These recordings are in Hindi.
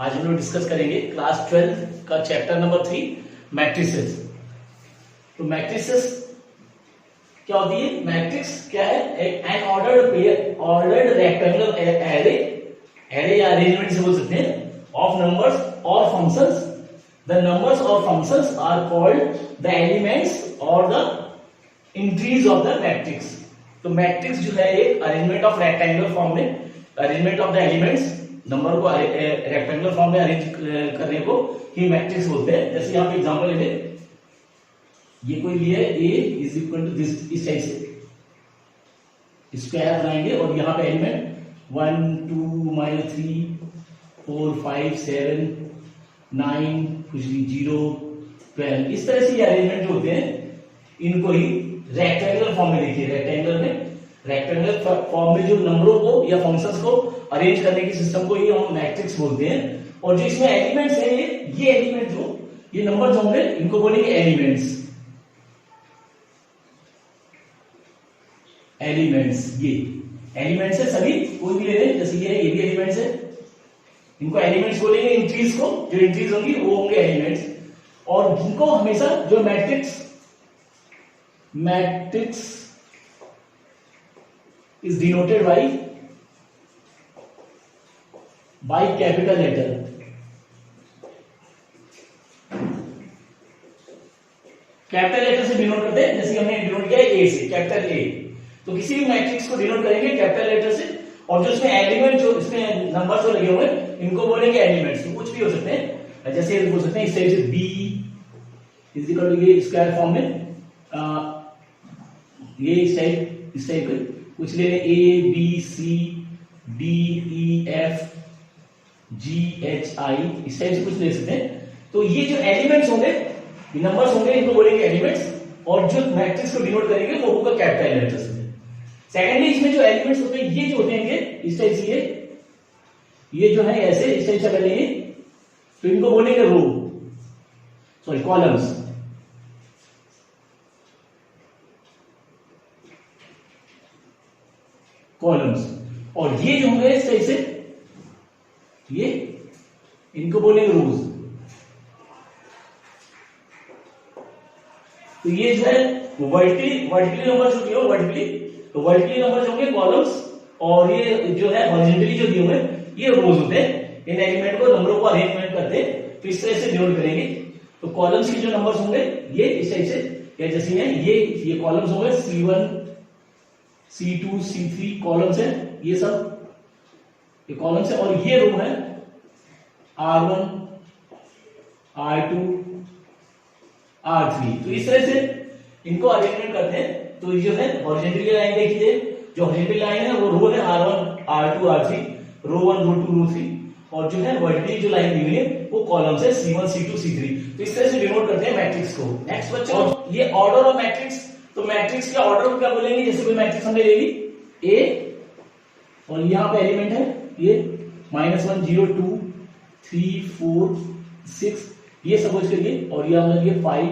आज हम लोग डिस्कस करेंगे क्लास 12 का चैप्टर नंबर 3 मैट्रिसेस। तो मैट्रिसेस क्या होती है? मैट्रिक्स क्या है? An ordered pair, ordered rectangular array, array या अरेंजमेंट से बोल सकते हैं, ऑफ नंबर्स और फंक्शंस। द नंबर्स और functions are called the elements और the entries of the matrix. तो मैट्रिक्स जो है एक अरेंजमेंट ऑफ रेक्टेंगुलर फॉर्म में, arrangement of the elements, number को रेक्टेंगुलर फॉर्म में अरेंज करने को ही मैट्रिक्स बोलते हैं। जैसे यहाँ पे एग्जांपल ले लें, ये कोई लिया है a is equal to this, इस टाइप से स्क्वायर बनाएंगे और यहाँ पे एलिमेंट 1 2 3 4 5 7 9 कुछ भी 0 12, इस तरह से ये अरेंजमेंट जो होते हैं इनको ही रेक्टेंगुलर फॉर्म में देखिए। रेक्टेंगुलर फॉर्म में जो नंबरों को या फंक्शंस को अरेंज करने की सिस्टम को ही हम मैट्रिक्स बोलते हैं। और जो इसमें एलिमेंट्स है, ये एलिमेंट जो ये नंबर जो होंगे इनको बोलेंगे एलिमेंट्स। ये एलिमेंट्स है सभी, कोई भी ले लें, जैसे ये है, ये भी एलिमेंट्स है, इनको एलिमेंट्स बोलेंगे। इंट्रीज को, जो इंट्रीज होंगी वो होंगे एलिमेंट्स। और जिनको हमेशा जो matrix is denoted by capital letter। Capital letter से डिनोट करते हैं, जैसे हमने डिनोट किया ए से, कैपिटल ए। तो किसी भी मैट्रिक्स को डिनोट करेंगे कैपिटल लेटर से, और जो इसमें एलिमेंट, जो इसमें नंबर जो लगे हुए इनको बोलेंगे एलिमेंट्स। तो कुछ भी हो सकते हैं, जैसे बोल सकते हैं इस टाइप से बी इज इक्वल टू, ये स्क्वायर फॉर्म में ये इस टाइप कुछ ले लें, A B C D E F G H I, इस टाइप से कुछ ले सकते हैं। तो ये जो एलिमेंट्स होंगे, नंबर्स होंगे, इनको बोलेंगे एलिमेंट्स। और जो मैट्रिक्स को डिनोट करेंगे वो होगा कैपिटल लेटर से। सेकेंडली इसमें जो एलिमेंट्स होते हैं, ये जो होते हैं इस टाइप से, ये जो है ऐसे इस टाइप से कर लेंगे, तो इनको बोलेंगे रो, सॉरी कॉलम्स। और ये जो होंगे इस टाइप से, ये इनको बोलेंगे रोज। तो ये जो है वर्टिकली नंबर जो दिए हो, वर्टिकली नंबर जो होंगे कॉलम्स, और ये जो है हॉरिजॉन्टली जो दिए हुए ये रोज होते हैं। इन एलिमेंट को, नंबरों को अरेंजमेंट करते हैं, तो इस तरह से डिनोट करेंगे। तो कॉलम्स के जो नंबर्स होंगे ये इस टाइप से, या जैसे है ये कॉलम्स होंगे C1 C2 C3 कॉलम्स है, ये सब ये कॉलम्स है। और ये रो है R1 R2 R3। तो इस तरह से इनको अरेंजमेंट करते हैं। तो ये जो है हॉरिजॉन्टल लाइन देखिए, जो हॉरिजॉन्टल लाइन है वो रो है R1 R2 R3, रो 1 रो 2 रो 3। और जो है वर्टिकली जो लाइन दी हुई है वो कॉलम्स है C1 C2 C3। तो इस तरह से डिनोट करते हैं मैट्रिक्स को। नेक्स्ट बच्चों, ये ऑर्डर ऑफ मैट्रिक्स। तो मैट्रिक्स के ऑर्डर को क्या बोलेंगे? जैसे कोई मैट्रिक्स हमने ले ली ए, और यहाँ पे एलिमेंट है ये -1 0 2 3 4 6, ये सपोज करिए, और ये हमने लिए 5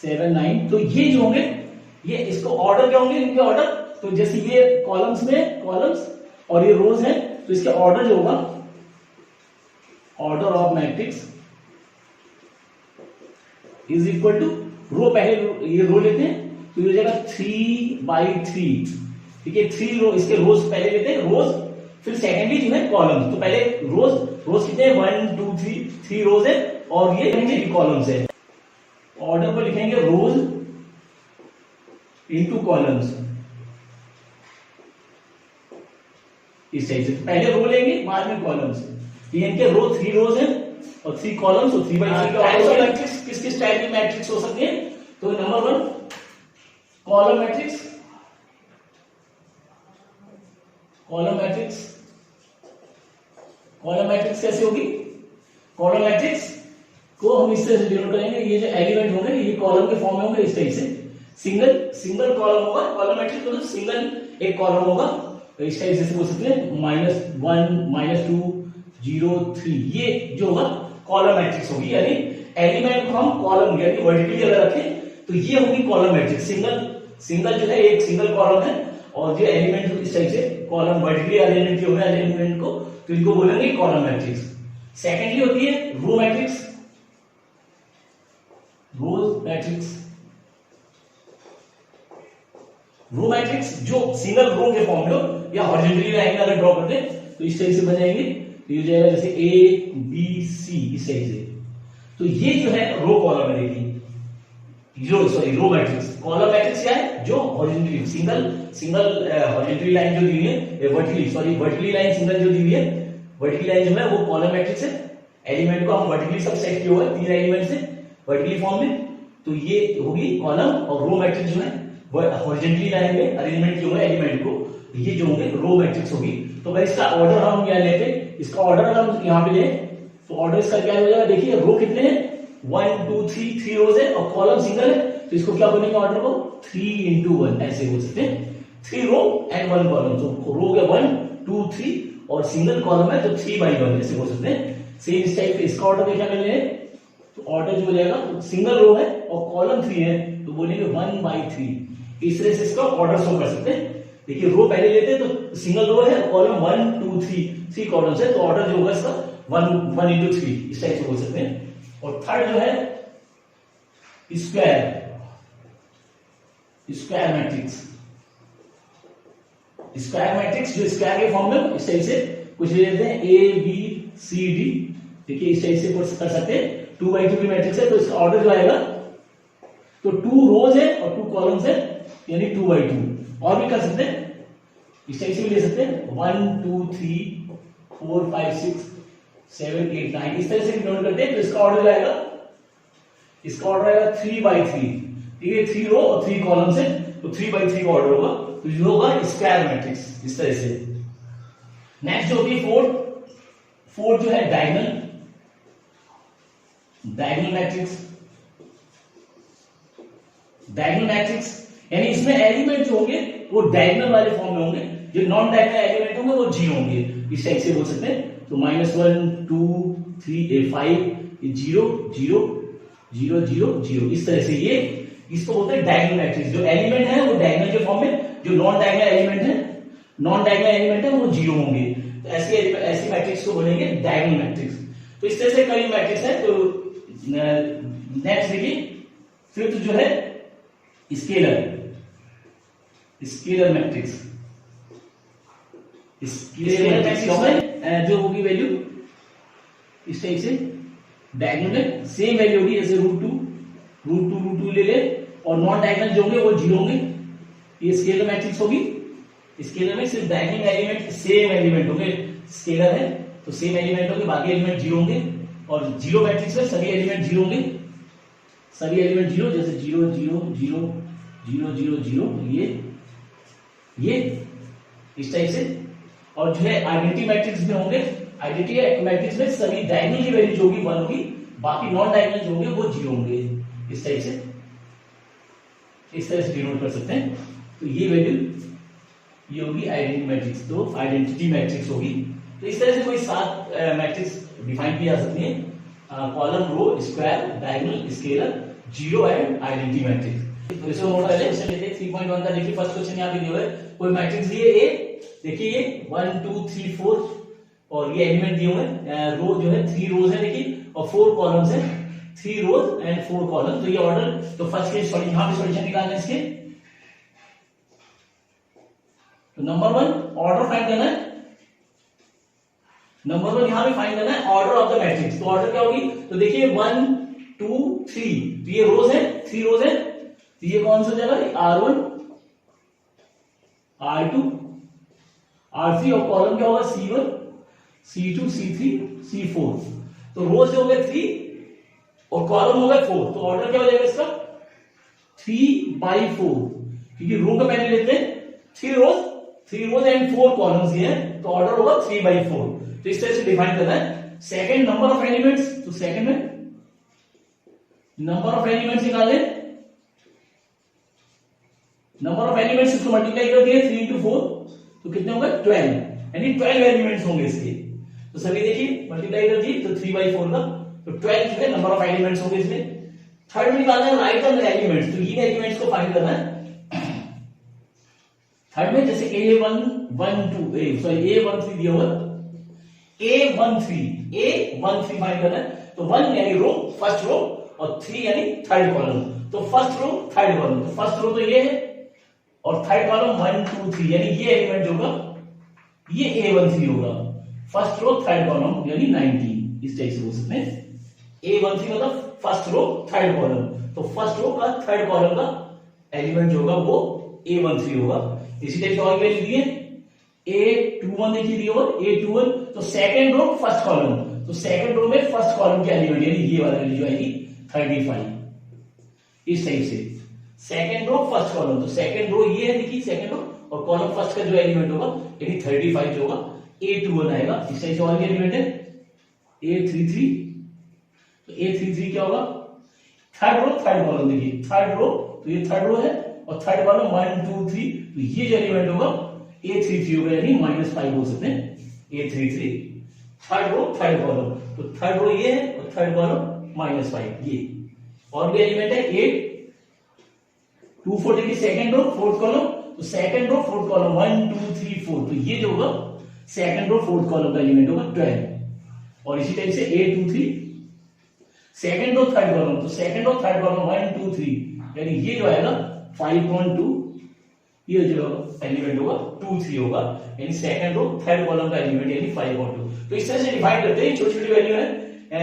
7 9। तो ये जो होंगे ये इसको ऑर्डर क्या होंगे इनके ऑर्डर? तो जैसे ये कॉलम्स में कॉलम्स और ये रोज है, तो इसके ऑर्डर जो होगा, order of matrix is equal to row, पहले ये रो लेते हैं तो ये हो जाएगा 3/3। ठीक है, 3 रो, इसके रोज पहले लेते हैं रोज, फिर सेकेंडली जो है कॉलम्स। तो पहले रोज कितने हैं? 1 2 3 रोज है, और ये कॉलम्स है। ऑर्डर को लिखेंगे रोज इनटू कॉलम्स, इस टाइप से। पहले रो लेंगे, बाद में कॉलम्स। ये इनके रो 3 रोज है और 3 कॉलम्स, और 3/3 का मैट्रिक्स किस किस टाइप की मैट्रिक्स हो सकती है? तो number 1 column matrix. Column matrix कैसे होगी? कॉलम मैट्रिक्स को हम इस तरह से डिनोट करेंगे, ये जो एलिमेंट होंगे ये कॉलम के फॉर्म में होंगे, इस टाइप से। सिंगल कॉलम होगा, कॉलम मैट्रिक्स मतलब सिंगल एक कॉलम होगा, तो इस टाइप से बोल सकते हैं -1 -2 0 3। ये जो होगा कॉलम मैट्रिक्स होगी, यानी एलिमेंट को हम कॉलम यानी वर्टिकली अगर रखें तो ये होगी कॉलम मैट्रिक्स। सिंगल जो है एक सिंगल कॉलम है, और जो एलिमेंट इस टाइप से कॉलम वर्टिकली अरेंजमेंट किए हुए एलिमेंट को, तो इनको बोलेंगे कॉलम मैट्रिक्स। सेकेंडली होती है row matrix, row matrix. Row matrix जो सिंगल रो के फॉर्म में हो या हॉरिजॉन्टली लाइन में अगर ड्रॉ कर दे तो इस तरह से बन जाएंगे। तो ये जाएगा जैसे ए बी सी इस तरह से। तो ये जो है रो कॉलम है, देखिए रो मैट्रिक्स। कॉलम मैट्रिक्स क्या है, जो हॉरिजॉन्टली सिंगल हॉरिजॉन्टली लाइन जो दी हुई है, वर्टिकली लाइन सिंगल जो दी हुई है, वर्टिकली लाइन जो है वो कॉलम मैट्रिक्स है। एलिमेंट को हम वर्टिकली सब सेट किए हुए हैं 3 एलिमेंट से वर्टिकली फॉर्म में, तो ये होगी कॉलम। और रो मैट्रिक्स जो है हॉरिजॉन्टली लाइन में अरेंजमेंट किए हुए एलिमेंट को, ये जो होंगे रो मैट्रिक्स होगी। तो भाई इसका ऑर्डर हम क्या लेते हैं, इसका ऑर्डर हम यहाँ पे लें तो ऑर्डर इसका क्या हो जाएगा, देखिए रो कितने हैं 1 2 3 रोज है और कॉलम सिंगल है, तो इसको क्या बोलेंगे ऑर्डर को 3 into 1 ऐसे बोल सकते हैं। 3 रो एंड 1 कॉलम, तो रो के 1 2 3 और सिंगल कॉलम है तो 3/1 ऐसे बोल सकते हैं। सेम इस टाइप इसका ऑर्डर क्या मिलने हैं, तो ऑर्डर जो हो जाएगा सिंगल रो है और कॉलम 3 है तो बोलेंगे 1/3। इस तरह से इसका ऑर्डर शो कर सकते हैं। देखिए रो पहले लेते हैं तो सिंगल रो है, कॉलम 1 2 3 कॉलम्स है, तो ऑर्डर जो होगा इसका 1 into 3 इस टाइप से बोल सकते हैं। और थर्ड जो है स्क्वायर मैट्रिक्स। स्क्वायर मैट्रिक्स जो स्क्वायर के फॉर्म में इस टाइप से कुछ ले लेते हैं ए बी सी डी, देखिए इस टाइप से कर सकते हैं। 2/2 की मैट्रिक्स है तो इसका ऑर्डर जो आएगा तो 2 रोज है और 2 कॉलम्स है यानी 2/2। और भी कर सकते हैं, इस टाइप से भी ले सकते हैं 1 2 3 4 5 6 7 8 9 इस तरह से डिनोट करते हैं। तो इसका ऑर्डर आएगा, इसका ऑर्डर आएगा 3/3, ठीक है 3 रो और 3 कॉलम्स है तो 3/3 का ऑर्डर होगा, तो ये होगा स्क्वायर मैट्रिक्स इस तरह से। नेक्स्ट जो होगी फोर्थ जो है डायगोनल मैट्रिक्स। डायगोनल मैट्रिक्स यानी इसमें एलिमेंट जो होंगे वो डायगोनल वाले फॉर्म में होंगे, जो नॉन डायगोनल एलिमेंट होंगे वो 0 होंगे, इस टाइप से बोल सकते हैं। तो -1 2 3 5 0 0 0 0 0 इस तरह से ये इसको बोलते हैं डायगोनल मैट्रिक्स। जो एलिमेंट है वो डायगोनल के फॉर्म में, जो नॉन डायगोनल एलिमेंट है वो 0 होंगे, तो ऐसी मैट्रिक्स को बोलेंगे डायगोनल मैट्रिक्स। तो इस तरह से कई मैट्रिक्स है। तो नेक्स्ट देखिए फिफ्थ जो है स्केलर मैट्रिक्स। स्केलर मैट्रिक्स जो होगी वैल्यू इस टाइप से डायगोनल में सेम वैल्यू होगी, जैसे √2 ले ले, और नॉन डायगोनल जो होंगे वो 0 होंगे, ये स्केलर मैट्रिक्स होगी। स्केलर में सिर्फ डायगोनल एलिमेंट सेम एलिमेंट होंगे, स्केलर है तो सेम एलिमेंट होंगे, बाकी एलिमेंट 0 होंगे। और 0 मैट्रिक्स में सभी एलिमेंट 0 होंगे, सभी एलिमेंट 0, जैसे 0 0 0 0 0 0 ये इस टाइप से। और जो है आइडेंटिटी मैट्रिक्स में होंगे, आइडेंटिटी मैट्रिक्स में सभी डायगोनल की वैल्यू जो होगी 1 होगी, बाकी नॉन डायगोनल जो होंगे वो 0 होंगे, इस टाइप से इस तरह से डिनोट कर सकते हैं। तो ये वैल्यू ये होगी आइडेंटिटी मैट्रिक्स, तो आइडेंटिटी मैट्रिक्स होगी। तो इस तरह से कोई 7 मैट्रिक्स डिफाइन की जा सकती है, column row square diagonal scalar 0 and identity matrix. तो इसको नोट कर लेते हैं 3.1 का। देखिए फर्स्ट क्वेश्चन यहाँ पे दिया है, कोई मैट्रिक्स दिए ए, देखिए ये 1 2 3 4 और ये एलिमेंट दिए हुए हैं, रो जो है 3 रोज है देखिए और 4 कॉलम्स है, 3 रोज एंड 4 कॉलम। तो ये ऑर्डर, तो फर्स्ट के यहाँ पे सॉल्यूशन निकालना है इसके। तो नंबर 1 ऑर्डर फाइंड करना है, नंबर 1 यहां पे फाइंड करना है ऑर्डर ऑफ द मैट्रिक्स। तो ऑर्डर क्या होगी, तो देखिए 1 2 3, तो ये रोज है 3 रोज है, तो ये कौन सा जगह है R1 R2 R3 और कॉलम क्या होगा C1 C2 C3 C4। तो रोज जो हो गए 3 और कॉलम हो गए 4, तो ऑर्डर क्या हो जाएगा इसका 3/4, क्योंकि रो का पहले लेते हैं 3 रोज एंड 4 कॉलम्स ये हैं, तो ऑर्डर होगा 3/4। तो इस तरह से डिफाइन करना है। सेकंड नंबर ऑफ एलिमेंट्स, तो सेकंड में नंबर ऑफ एलिमेंट्स निकाले, नंबर ऑफ एलिमेंट्स इसको मल्टीप्लाई कर दिए 3 into 4, तो कितने होंगे 12, यानी 12 एलिमेंट्स होंगे इसके। तो सभी देखिए मल्टीप्लाई कर दिए तो 3/4 का, तो 12 जो है नंबर ऑफ एलिमेंट्स होंगे इसमें। थर्ड में निकालना है राइट ऑन द एलिमेंट्स, तो इन एलिमेंट्स को फाइंड करना है। थर्ड में जैसे A1 1 2 A1 3 दिया हुआ, A13 फाइंड करना है। तो 1 यानी रो, फर्स्ट रो, और 3 यानी थर्ड कॉलम। तो फर्स्ट रो थर्ड कॉलम, तो फर्स्ट रो तो ये है और थर्ड कॉलम 1 2 3 यानी ये एलिमेंट होगा, ये A13 होगा। फर्स्ट रो थर्ड कॉलम यानी 19, इस टाइप से बोल सकते हैं। A13 मतलब फर्स्ट रो थर्ड कॉलम, तो फर्स्ट रो का थर्ड कॉलम का एलिमेंट जो होगा वो A13 होगा। इसी टाइप से और वैल्यू दिए A21 देखिए दिए, और A21 तो सेकंड रो फर्स्ट कॉलम, तो सेकंड रो में फर्स्ट कॉलम के एलिमेंट यानी ये वाला वैल्यू जो आएगी 35, इस टाइप से। सेकंड रो फर्स्ट कॉलम, तो सेकंड रो ये है देखिए सेकंड रो, और कॉलम फर्स्ट का जो एलिमेंट होगा यानी 35 जो होगा A21 आएगा। इस टाइप से और एलिमेंट है A33, तो A33 क्या होगा, थर्ड रो थर्ड कॉलम, देखिए थर्ड रो, तो ये थर्ड रो है और थर्ड कॉलम 1 2 3, तो ये जो एलिमेंट होगा A33 होगा यानी -5 बोल सकते हैं A33। Third row third column, तो थर्ड रो ये है और थर्ड कॉलम -5 ये। और भी एलिमेंट है 8 2 4 देखिए सेकंड रो फोर्थ कॉलम, तो सेकंड रो फोर्थ कॉलम 1 2 3 4, तो ये जो होगा सेकंड रो फोर्थ कॉलम का एलिमेंट होगा 12। और इसी टाइप से A23 second row third column, तो सेकंड रो थर्ड कॉलम 1 2 3 यानी ये जो आएगा 5.2, ये जो एलिमेंट होगा 2 3 होगा, यानी सेकंड रो थर्ड कॉलम का एलिमेंट यानी 5.2। तो इस तरह से डिफाइन करते हैं, छोटी छोटी वैल्यू है,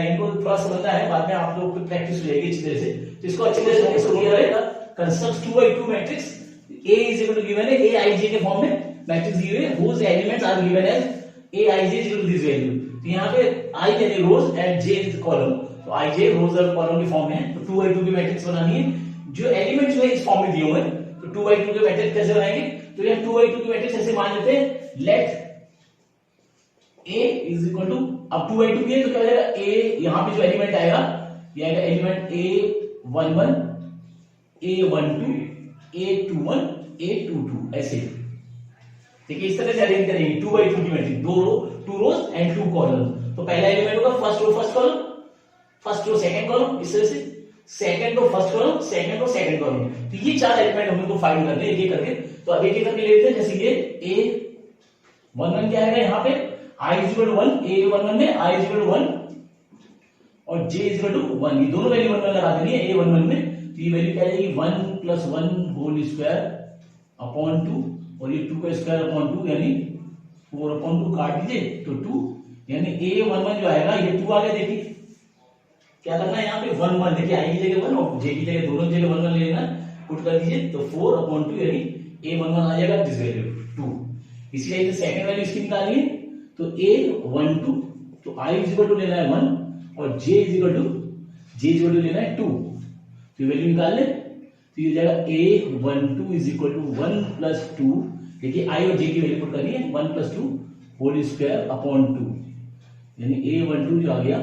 इनको थोड़ा समझना है, बाद में आप लोग को प्रैक्टिस हो जाएगी अच्छी तरह से। तो इसको अच्छी तरह से इसको किया रहेगा, construct 2x2 matrix A is equal to given है Aij के फॉर्म में मैट्रिक्स गिवन है, whose elements are given as Aij is equal to this value। तो यहाँ पे I यानी रोज एंड J इज कॉलम, तो Ij रोज और कॉलम के फॉर्म में है। तो 2x2 की मैट्रिक्स बनानी है, जो एलिमेंट जो है इस फॉर्म में दिए हुए हैं, तो 2x2 के मैट्रिक्स कैसे बनाएंगे, तो यहाँ 2x2 की मैट्रिक्स ऐसे मान लेते हैं, let A is equal to, अब 2x2 की है तो क्या हो जाएगा, A यहाँ पे जो एलिमेंट आएगा ये आएगा element A11 A12 A21 A22 ऐसे। देखिए इस तरह से अरेंज करेंगे 2x2 की matrix, two rows and 2 column. तो पहला एलिमेंट होगा first row first column, first row second column, इस तरह से second row first column, second row second column. तो ये 4 एलिमेंट हम इनको फाइंड करने एक एक करके। तो अब एक एक करके लेते हैं, जैसे ये A11 क्या आएगा यहाँ पे I is equal to 1, A11 में I is equal to 1 और J is equal to 1, ये दोनों वैल्यू 1 1 लगा देनी है A11 में। तो ये वैल्यू क्या आ जाएगी 1 + 1 होल स्क्वायर अपॉन 2, और ये 2 का स्क्वायर अपॉन 2 यानी 4 अपॉन 2 काट दीजिए तो 2, यानी A11 जो आएगा ये 2 आ गया। देखिए क्या करना है यहाँ पे 1 1, देखिए I की जगह 1 और J की जगह दोनों जगह 1 1 ले लेना, पुट कर दीजिए तो 4 अपॉन 2 यानी A11 आ जाएगा दिस वैल्यू 2। इसलिए सेकंड वैल्यू इसकी निकालिए, तो A12 तो I इज इक्वल टू लेना है 1 और J इज इक्वल टू लेना है 2। तो ये वैल्यू निकाल ले, तो ये हो जाएगा A12 इज इक्वल टू 1 + 2, देखिए I और J की वैल्यू पुट करनी है 1 + 2 होल स्क्वायर अपॉन 2, यानी A12 जो आ गया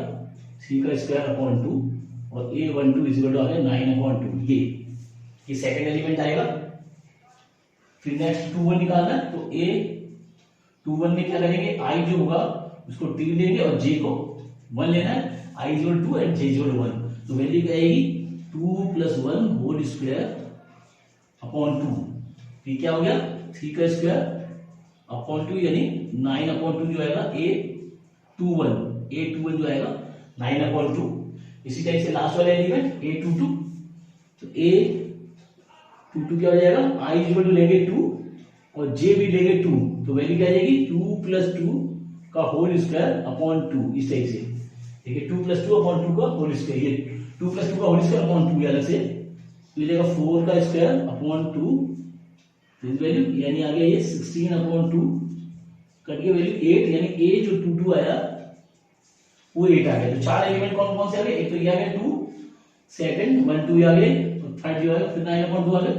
3 का स्क्वायर अपॉन 2 और A12 इज इक्वल टू आ गया 9/2। ये सेकंड एलिमेंट आएगा। फिर नेक्स्ट 2 1 निकालना है, तो A21 में क्या करेंगे, I जो होगा उसको 3 लेंगे और J को 1 लेना है, I is equal to 2 and J is equal to 1। तो वैल्यू क्या आएगी 2 + 1 होल स्क्वायर अपॉन 2, ये क्या हो गया 3 का स्क्वायर अपॉन 2 यानी 9/2 जो आएगा A21 जो आएगा 9/2। इसी टाइप से लास्ट वाला एलिमेंट A22, तो A22 क्या हो जाएगा, I is equal to लेंगे 2 और J भी लेंगे 2, तो वैल्यू क्या आ जाएगी 2 + 2 का होल स्क्वायर अपॉन 2, इस टाइप से। देखिए 2 + 2 अपॉन 2 का होल स्क्वायर, ये 2 + 2 का होल स्क्वायर अपॉन 2 अलग से, तो ये जाएगा 4 का स्क्वायर अपॉन 2 दिस वैल्यू, यानी आ गया ये 16/2 कट के वैल्यू 8, यानी A जो 2 2 आया वो 8 आ गया। तो 4 एलिमेंट कौन कौन से आ गए, एक तो ये आ गया 2, सेकंड 1 2 आ गए, तो थर्ड जो आया फिर 9/2 आ गया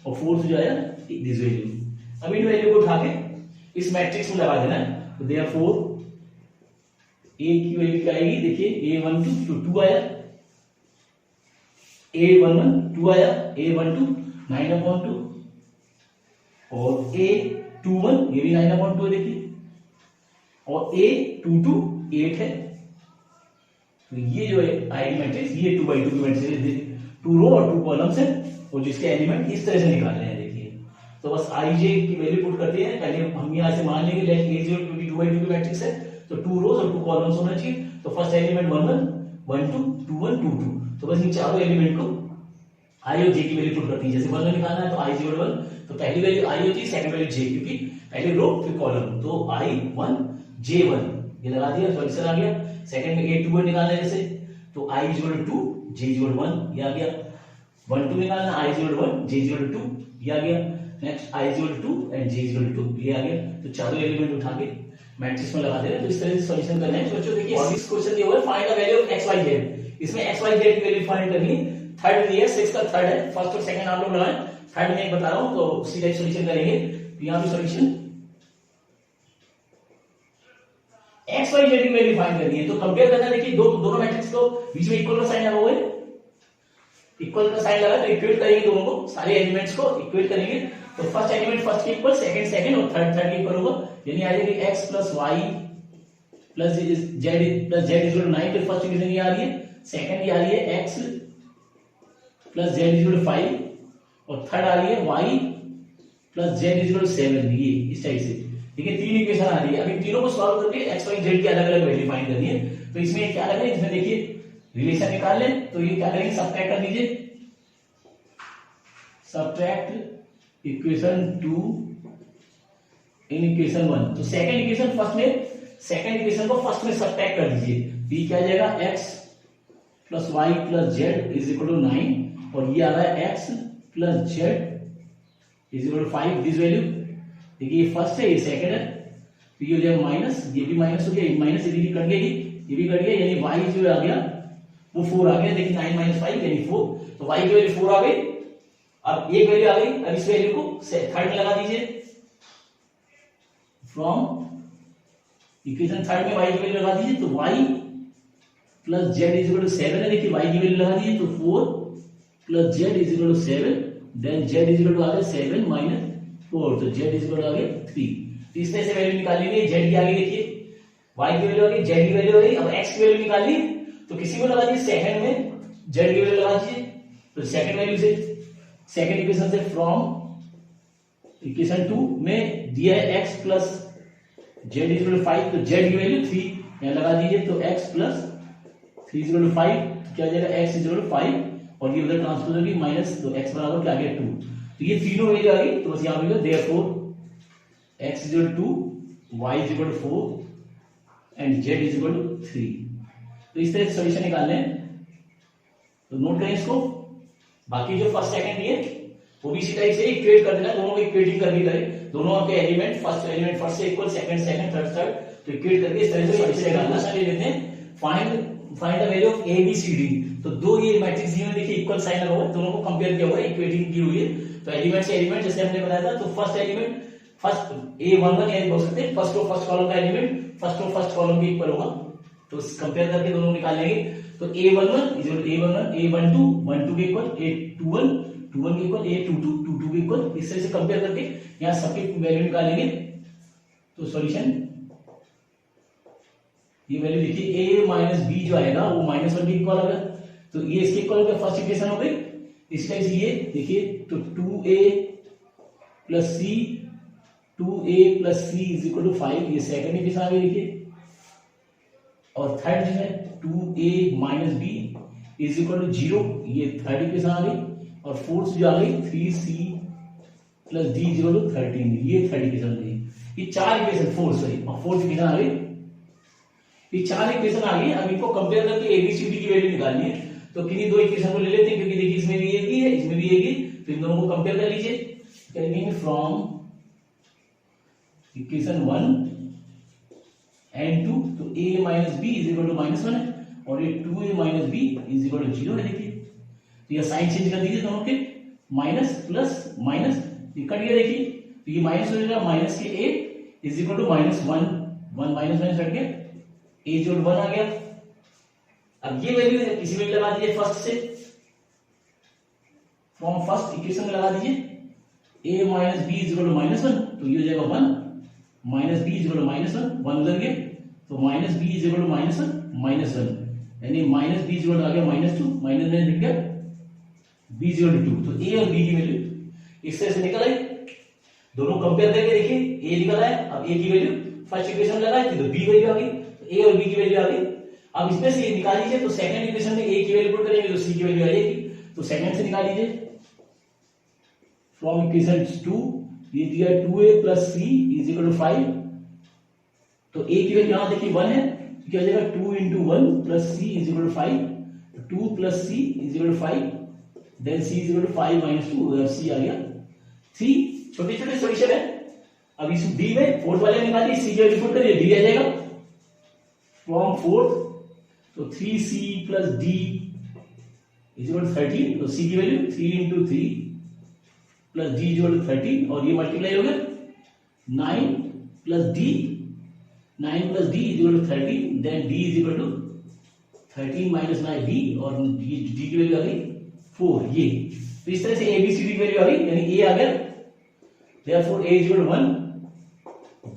और फोर्थ जो आया दिस वैल्यू। अब इन वैल्यू को उठा के इस मैट्रिक्स में लगा देना है, तो देयरफॉर A की वैल्यू क्या आएगी, देखिए A12 तो 2 आया, A11 2 आया, A12 9/2 और A21 ये भी 9/2 देखिए, और A22 8 है। तो ये जो है आएगी मैट्रिक्स, ये 2x2 की मैट्रिक्स है, 2 रो और 2 कॉलम्स है, और जिसके एलिमेंट इस तरह से निकालने हैं। तो बस I J की वैल्यू पुट करते हैं, पहले हम यहाँ से मान लेंगे लेट A0 क्योंकि 2x2 की मैट्रिक्स है, तो 2 रोज और 2 कॉलम्स होना चाहिए। तो फर्स्ट एलिमेंट 1 1 1 2 2 1 2 2, तो बस इन चारों एलिमेंट को आई और जे की वैल्यू पुट करती है। जैसे 1 निकालना है तो आई 0 1, तो पहली वैल्यू आई होती है, सेकंड वैल्यू जे, क्योंकि पहले रो फिर कॉलम, तो आई 1 जे 1 ये लगा दिया, सॉल्यूशन आ गया। सेकंड में a 2 1 निकालना है जैसे, तो i 2 j 1 ये आ गया। 1 2 निकालना, i 1 j 2 ये आ गया। नेक्स्ट i 2 एंड j 2 ये आ गया। तो चारों एलिमेंट उठा के मैट्रिक्स में लगा दे रहे हैं। तो इस तरह से सॉल्यूशन करना है। बच्चों देखिए 6 क्वेश्चन दिया हुआ है, find the value of x y z। इसमें x y z की वैल्यू फाइंड करनी है। थर्ड दिया है, 6 का थर्ड है, फर्स्ट और सेकंड आप लोग लगाएं, थर्ड में एक बता रहा हूं, तो सीधा सॉल्यूशन करेंगे। तो यहां पे सॉल्यूशन एक्स वाई जेड की वैल्यू फाइंड करनी है। तो कंपेयर करना है, देखिए दोनों मैट्रिक्स को बीच में इक्वल का साइन लगा हुआ है, इक्वल का साइन लगा, तो इक्वेट करेंगे दोनों को, सारे एलिमेंट्स को इक्वेट करेंगे। तो फर्स्ट एलिमेंट फर्स्ट के इक्वल, सेकंड सेकंड और थर्ड थर्ड के इक्वल होगा। यानी आ जाएगा x plus y plus z equal 9। तो फर्स्ट इक्वेशन ये आ रही है, सेकंड ये आ रही है x प्लस जेड इक्वल 5 और थर्ड आ रही है y प्लस जेड इक्वल 7। ये इस टाइप से देखिए तीन इक्वेशन आ रही है। अभी तीनों को सॉल्व करके एक्स वाई जेड की अलग अलग वैल्यू फाइंड करनी है। तो इसमें क्या लगा, इसमें देखिए रिलेशन निकाल लें। तो ये क्या करेंगे, सब्ट्रैक्ट कर लीजिए, सब्ट्रैक्ट इक्वेशन 2 इन इक्वेशन 1। तो सेकंड इक्वेशन फर्स्ट में, सेकंड इक्वेशन को फर्स्ट में सब्ट्रैक्ट कर दीजिए। ये क्या आ जाएगा, x plus y plus z is equal to 9 और ये आ रहा है x plus z is equal to 5। This value देखिए ये फर्स्ट है, ये सेकंड है, तो ये हो जाएगा माइनस, ये भी माइनस हो गया, माइनस ये भी कट गया, ये भी कट गया, यानी y जो आ गया वो 4 आ गया। देखिए 9 माइनस 5 यानी 4, तो y की वैल्यू 4 आ गई। अब एक वैल्यू आ गई, अब इस वैल्यू को थर्ड में लगा दीजिए। फ्रॉम इक्वेशन थर्ड में y की वैल्यू लगा दीजिए, तो y plus z is equal to 7 है। देखिए y की वैल्यू लगा दीजिए, तो 4 plus z is equal to 7, then z is equal to आ गया 7 माइनस 4, तो जेड इज इक्वल टू आ गया 3। तो इस तरह से वैल्यू निकाल लीजिए। जेड की आ गई, देखिए y की वैल्यू आ गई, जेड की वैल्यू आ गई। अब x की वैल्यू निकाल ली, तो किसी को लगा दीजिए सेकंड में जेड की वैल्यू लगा दीजिए। तो सेकंड वैल्यू से, सेकंड इक्वेशन से फ्रॉम इक्वेशन 2 में दिया है x plus z is equal to 5, तो जेड की वैल्यू 3 यहां लगा दीजिए। तो x plus 3 is equal to 5, तो क्या हो जाएगा, x इज इक्वल टू 5 और ये उधर ट्रांसपोज होगी माइनस, तो x बराबर क्या आ गया 2। तो ये तीनों वैल्यू आ गई। तो बस यहां पे therefore x is equal to 2, y is equal to 4 and z is equal to 3। तो इस तरह से सॉल्यूशन निकालने हैं। तो नोट करें इसको। बाकी जो फर्स्ट सेकंड दिए वो भी इसी टाइप से इक्वेट कर देना, दोनों को इक्वेटिंग करके करें, दोनों के एलिमेंट फर्स्ट से equal, second second third third, तो इक्वेट करके इस तरह से सॉल्यूशन निकालना। ले लेते हैं find the value of a B C d. तो दो ये मैट्रिक्स दिए हुए, देखिए इक्वल साइन लगा हुआ है, दोनों को कंपेयर किया हुआ है, इक्वेटिंग की हुई है। तो एलिमेंट से एलिमेंट जैसे हमने बताया था, तो फर्स्ट एलिमेंट फर्स्ट a11 यानी बोल सकते हैं फर्स्ट रो फर्स्ट कॉलम का element first row first column के इक्वल होगा। तो कंपेयर करके दोनों निकाल लेंगे। तो a11 इज a11 a12 के इक्वल, a21 21 के इक्वल, a22 22 के इक्वल। इस तरह से कंपेयर करके यहां सबकी वैल्यू निकालेंगे। तो सॉल्यूशन ये वैल्यू देखिए a माइनस बी जो आएगा वो -1 के इक्वल आएगा। तो ये इसके इक्वल हो गया, फर्स्ट इक्वेशन हो गई। इस टाइप से ये देखिए, तो 2a plus c 2a plus c is equal to 5, ये सेकंड इक्वेशन आ गई देखिए। और थर्ड जो है 2a minus b is equal to 0, ये थर्ड इक्वेशन आ गई। और फोर्थ जो आ गई 3c plus d is equal to 13, ये थर्ड इक्वेशन आ गई। ये चार इक्वेशन फोर्थ इक्वेशन आ गई, ये चार इक्वेशन आ गई। अब इनको कंपेयर करके एबीसीडी की वैल्यू निकालनी है। तो किन्हीं दो इक्वेशन को ले लेते हैं, क्योंकि देखिए इसमें भी एक ही है, इसमें भी एक ही, तो इन दोनों को कंपेयर कर लीजिए। करेंगे फ्रॉम इक्वेशन 1 एंड 2, तो a minus b is equal to -1 है और ये 2a minus b is equal to 0 है। देखिए तो ये साइन चेंज कर दीजिए दोनों के, माइनस प्लस माइनस, ये कट गया देखिए, तो ये माइनस हो जाएगा, माइनस के a is equal to -1 1 minus minus cut गया, a जो 1 आ गया। अब ये वैल्यू किसी में लगा दीजिए फर्स्ट से, फ्रॉम फर्स्ट इक्वेशन में लगा दीजिए a minus b is equal to -1, तो ये हो जाएगा 1 minus b is equal to -1 1 उधर गया, तो minus b is equal to -1 यानी minus b is equal to आ गया -2 माइनस में लिख गया बी इज इक्वल टू 2। तो a और b की वैल्यू इस तरह से निकल आई। दोनों कंपेयर करके देखिए a निकल आया। अब a की वैल्यू फर्स्ट इक्वेशन लगाई थी तो बी वैल्यू आ गई, ए और बी की वैल्यू आ गई। अब इसमें से निकाल लीजिए, तो सेकंड इक्वेशन में ए की वैल्यू पुट करेंगे तो सी की वैल्यू आ जाएगी, तो सेकंड से निकाल लीजिए। फ्रॉम इक्वेशन 2 ये दिया 2a plus c is equal to 5, तो a की वैल्यू यहां देखिए 1 है, क्या हो जाएगा 2 into 1 plus c is equal to 5, 2 plus c is equal to 5, then c is equal to 5 minus 2, c आ गया 3। छोटे छोटे सॉल्यूशन है। अब इस डी में फोर्थ वाले निकालिए, सी की वैल्यू पुट करिए, डी आ जाएगा फ्रॉम फोर्थ, तो 3c plus D is equal to 13, तो सी की value 3 into 3 plus D is equal to 13, और ये मल्टीप्लाई हो गया 9 plus D, 9 plus D is equal to 13, then D is equal to 13 minus 9 D, और डी की वैल्यू आ गई 4। ये तो इस तरह से ए बी सी डी की वैल्यू आ गई, यानी ए आ गया, therefore a is equal to 1,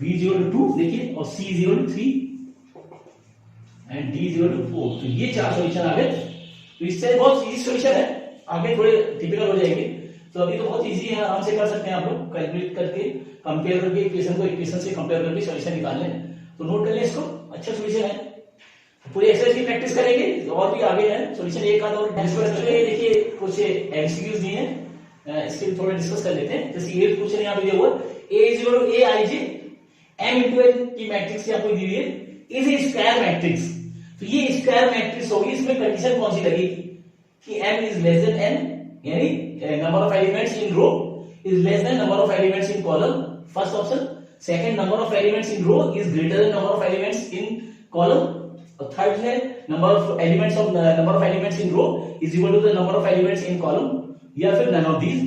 b is equal to 2 देखिए, और c is equal to 3 and d is equal to 4। तो ये चार सॉल्यूशन आ गए। तो इससे बहुत इजी सॉल्यूशन है, आगे थोड़े टिपिकल हो जाएंगे। तो अभी तो बहुत इजी है, आराम से कर सकते हैं आप लोग, कैलकुलेट करके कंपेयर करके इक्वेशन को इक्वेशन से कंपेयर करके सॉल्यूशन निकाल लें। तो नोट कर लें इसको, अच्छा सॉल्यूशन है। पूरी एक्सरसाइज की प्रैक्टिस करेंगे, और भी आगे है सॉल्यूशन एक आधा और देखिए कुछ एमसीक्यूज दिए हैं, इसके थोड़ा डिस्कस कर लेते हैं। जैसे ये क्वेश्चन यहाँ पे दिया हुआ a is equal to a i j m into n की मैट्रिक्स आपको दी हुई है, इज ए स्क्वायर मैट्रिक्स। तो ये स्क्वायर मैट्रिक्स होगी, इसमें कंडीशन कौन सी लगेगी कि m is less than n, यानी number of elements in row is less than number of elements in column, first option. Second, number of elements in row is greater than number of elements in column, और थर्ड है number of elements in row is equal to the number of elements in column, या फिर नन ऑफ दीज।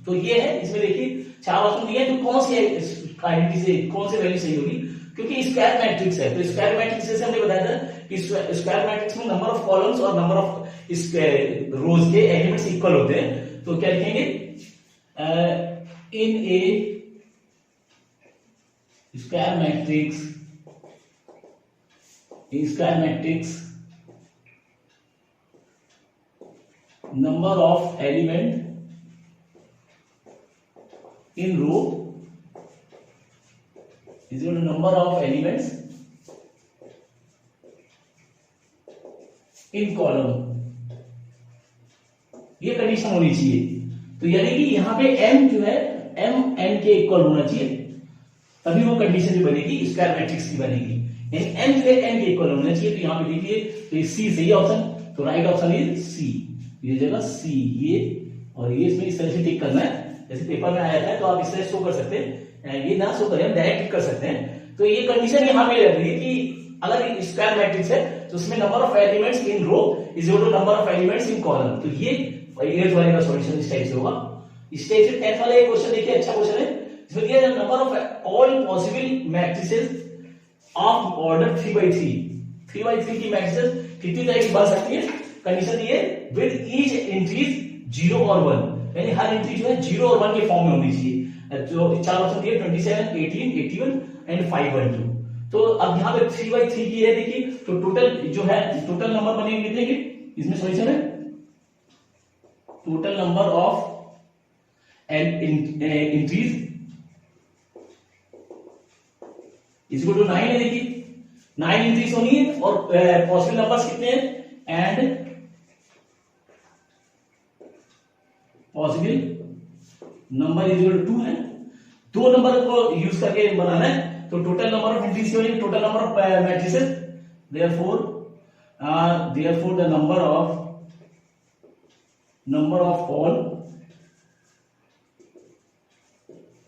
तो ये है, इसमें देखिए चार ऑप्शन दिए हैं, तो कौन सी आइडेंटिटी से कौन सी वैल्यू सही होगी, क्योंकि स्क्वायर मैट्रिक्स है। तो स्क्वायर मैट्रिक्स जैसे हमने बताया था कि स्क्वायर मैट्रिक्स में नंबर ऑफ कॉलम्स और नंबर ऑफ रोज के एलिमेंट्स इक्वल होते हैं। तो क्या लिखेंगे, in a square matrix, number of element in row is equal to number of elements in column, ये कंडीशन होनी चाहिए। तो यानी कि यहाँ पे m जो है m n के इक्वल होना चाहिए, तभी वो कंडीशन जो बनेगी स्क्वायर मैट्रिक्स की बनेगी, यानी m जो है n के इक्वल होना चाहिए। तो यहाँ पे देखिए, तो सी सही ऑप्शन, तो राइट ऑप्शन इज सी, ये जगह सी, ये और ये इसमें इस तरह से टिक करना है, जैसे पेपर में आया था तो आप इस तरह शो कर सकते हैं, ये ना शो करें डायरेक्ट टिक कर सकते हैं। तो ये कंडीशन यहाँ पे लग रही है कि अगर स्क्वायर मैट्रिक्स है तो उसमें number of elements in row is equal to number of elements in column. तो ये 8th वाले का सॉल्यूशन इस टाइप से होगा। इस टाइप से 10th वाला एक क्वेश्चन देखिए, अच्छा क्वेश्चन है, इसमें दिया है number of all possible matrices of order 3x3 की मैट्रिसेस कितनी तरह की बन सकती है। कंडीशन ये विद ईच एंट्रीज 0 और 1, यानी हर एंट्री जो है 0 और 1 के फॉर्म में होनी चाहिए। जो चार ऑप्शन दिए 27, 18, 81 एंड 512। तो अब यहाँ पे 3x3 की है देखिए, तो टोटल जो है टोटल नंबर बनेंगे कितने के, इसमें सॉल्यूशन है total number of entries is equal to 9 है। देखिए 9 एंट्रीज होनी है और पॉसिबल नंबर्स कितने हैं, and possible number is equal to 2 है। दो नंबर को यूज करके बनाना है, तो टोटल नंबर ऑफ एंट्रीज की total number of matrices, therefore the number of all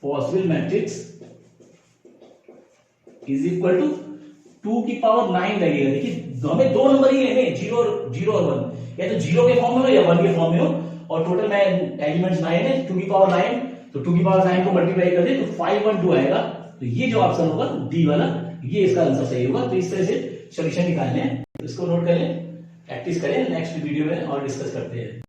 possible matrix is equal to 2 की पावर 9 लगेगा। देखिए हमें दो नंबर ही लेने, 0 और 1, या तो 0 के फॉर्म में हो या 1 के फॉर्म में हो, और टोटल में एलिमेंट्स 9 है, 2 की पावर 9, तो 2 की पावर 9 को मल्टीप्लाई कर दे तो 512 आएगा। तो ये जो ऑप्शन होगा डी वाला, ये इसका आंसर सही होगा। तो इस तरह से सॉल्यूशन निकालने हैं, तो इसको नोट कर लें, प्रैक्टिस करें, नेक्स्ट वीडियो में और डिस्कस करते हैं।